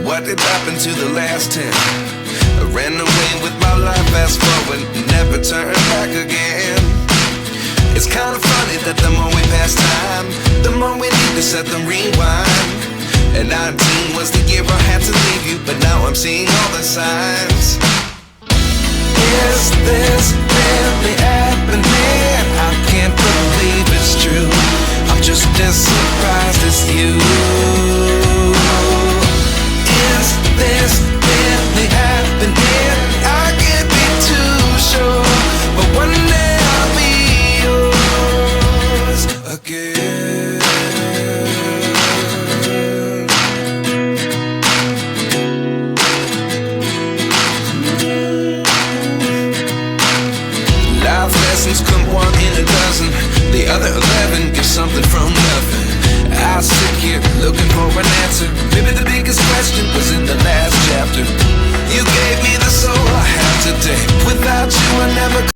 What did happen to the last 10? I ran away with my life, fast forward, never turn back again. It's kind of funny that the more we pass time, the more we need to set them rewind. And 19 was the year I had to leave you, but now I'm seeing all the signs. Is this really happening? I can't believe it's true. I'm just as surprised as you. Is this really happening? I can't be too sure, but one day I'll be yours again. Life lessons come one in a dozen. The other 11 give something from nothing. I sit here looking for an answer. Maybe the biggest question was in the last chapter. You gave me the soul I have today.